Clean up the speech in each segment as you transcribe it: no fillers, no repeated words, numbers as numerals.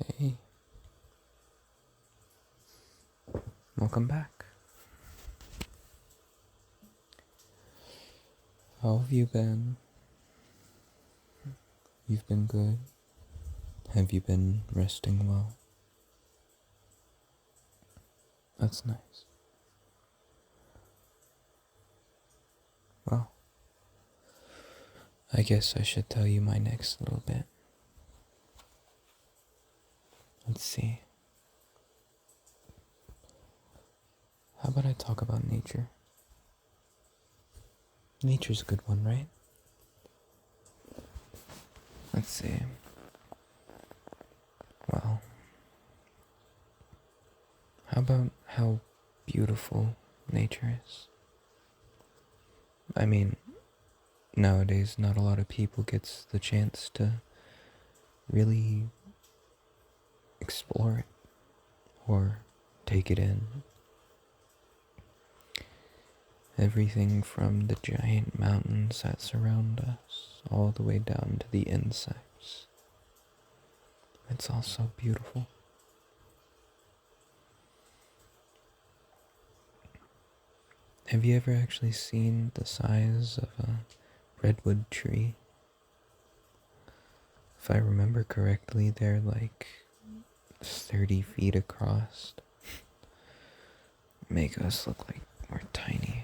Hey, welcome back. How have you been? You've been good? Have you been resting well? That's nice. Well, I guess I should tell you my next little bit. Let's see. How about I talk about nature? Nature's a good one, right? Let's see. Well, how about how beautiful nature is? I mean, nowadays not a lot of people gets the chance to really explore it or take it in. Everything from the giant mountains that surround us, all the way down to the insects. It's all so beautiful. Have you ever actually seen the size of a redwood tree? If I remember correctly, they're like 30 feet across. Make us look like we're tiny.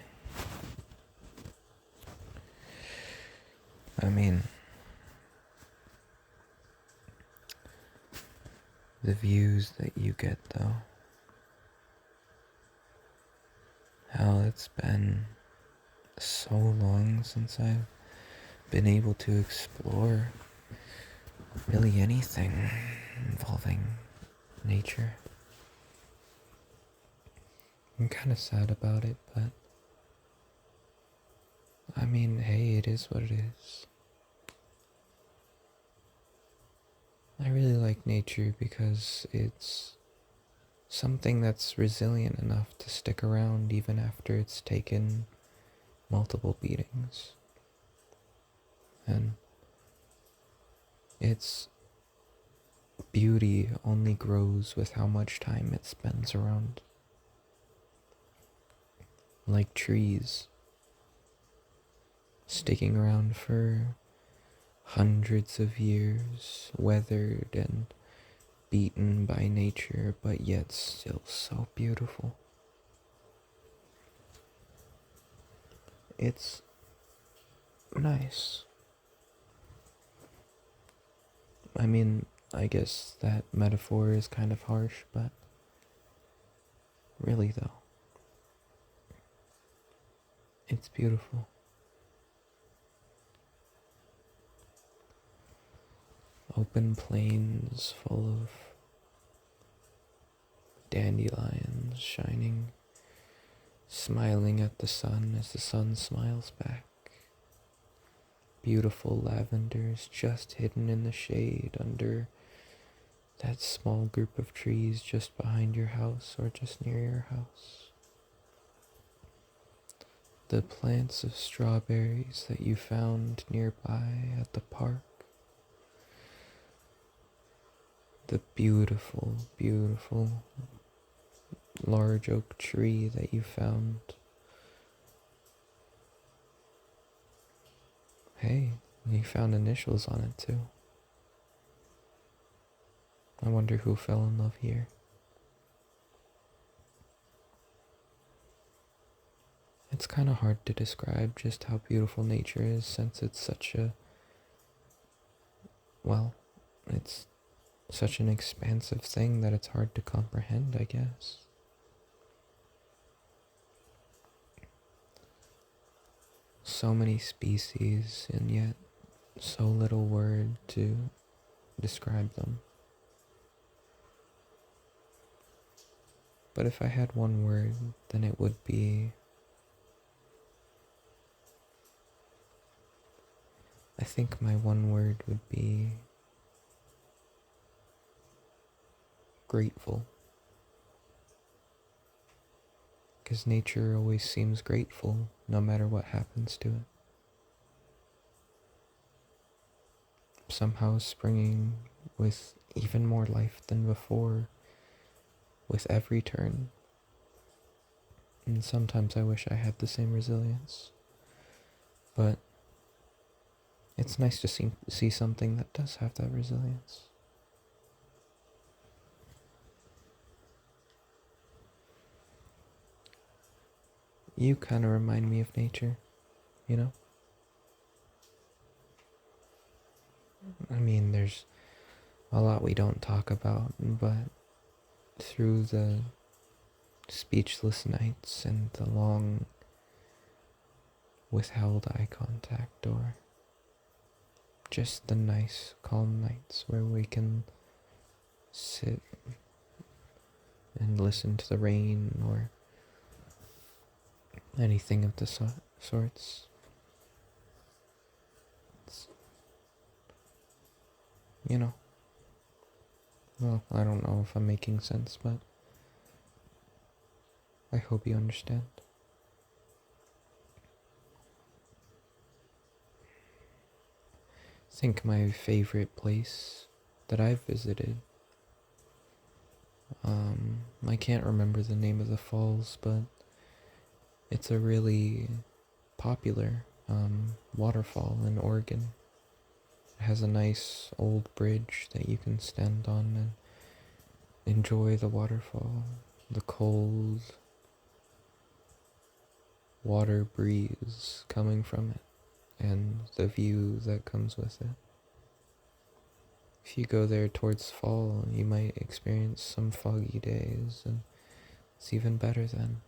I mean, the views that you get though. How it's been so long since I've been able to explore really anything involving nature. I'm kind of sad about it, but I mean, hey, it is what it is. I really like nature because it's something that's resilient enough to stick around even after it's taken multiple beatings. And its beauty only grows with how much time it spends around. Like trees, sticking around for hundreds of years, weathered and beaten by nature, but yet still so beautiful. It's nice. I mean, I guess that metaphor is kind of harsh, but really though, it's beautiful. Open plains full of dandelions shining, smiling at the sun as the sun smiles back. Beautiful lavenders just hidden in the shade under that small group of trees just behind your house or just near your house. The plants of strawberries that you found nearby at the park. The beautiful, beautiful large oak tree that you found. Hey, you found initials on it too. I wonder who fell in love here. It's kind of hard to describe just how beautiful nature is since it's such a, well, it's such an expansive thing that it's hard to comprehend, I guess. So many species and yet so little word to describe them. But if I had one word, then it would be, I think my one word would be grateful. Because nature always seems grateful no matter what happens to it. Somehow springing with even more life than before with every turn. And sometimes I wish I had the same resilience. But it's nice to see something that does have that resilience. You kind of remind me of nature, you know? I mean, there's a lot we don't talk about, but through the speechless nights and the long withheld eye contact, or just the nice, calm nights where we can sit and listen to the rain or anything of the sorts. It's, you know, well, I don't know if I'm making sense, but I hope you understand. I think my favorite place that I've visited, I can't remember the name of the falls, but it's a really popular waterfall in Oregon. It has a nice old bridge that you can stand on and enjoy the waterfall, the cold water breeze coming from it, and the view that comes with it. If you go there towards fall, you might experience some foggy days, and it's even better then.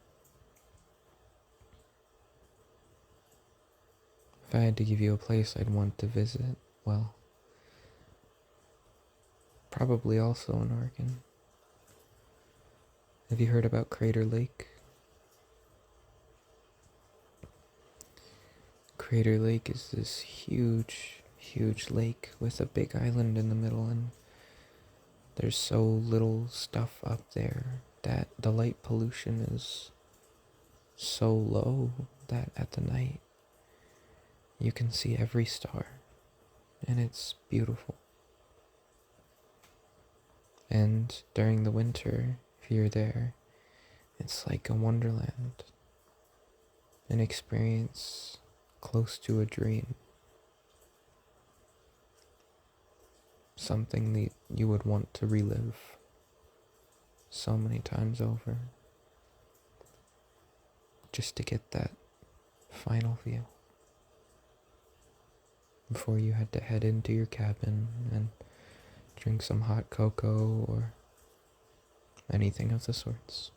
If I had to give you a place I'd want to visit, well, probably also in Oregon. Have you heard about Crater Lake? Crater Lake is this huge, huge lake with a big island in the middle, and there's so little stuff up there that the light pollution is so low that at the night you can see every star, and it's beautiful. And during the winter, if you're there, it's like a wonderland, an experience close to a dream. Something that you would want to relive so many times over, just to get that final view before you had to head into your cabin and drink some hot cocoa or anything of the sorts.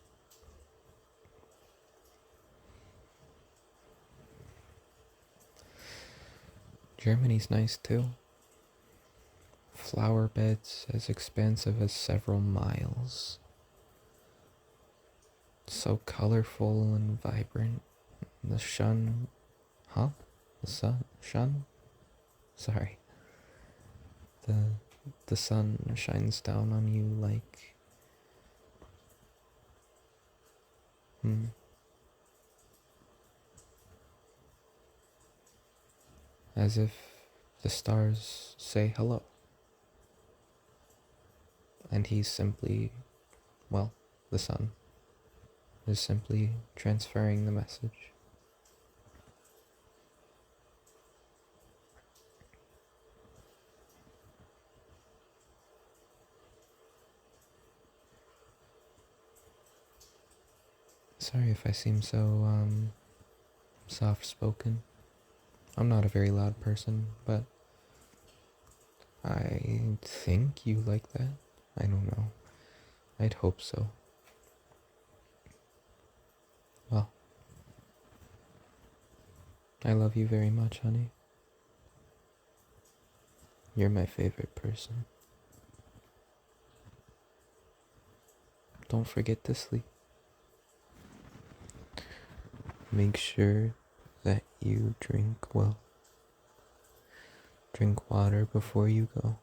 Germany's nice too. Flower beds as expansive as several miles. So colorful and vibrant. The sun, huh? The sun, shun? Sorry. The sun shines down on you like, as if the stars say hello. And he's simply, well, the sun is simply transferring the message. Sorry if I seem so, soft-spoken. I'm not a very loud person, but I think you like that. I don't know. I'd hope so. Well, I love you very much, honey. You're my favorite person. Don't forget to sleep. Make sure that you drink well. Drink water before you go.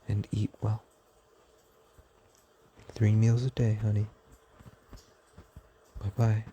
And eat well. 3 meals a day, honey. Bye-bye.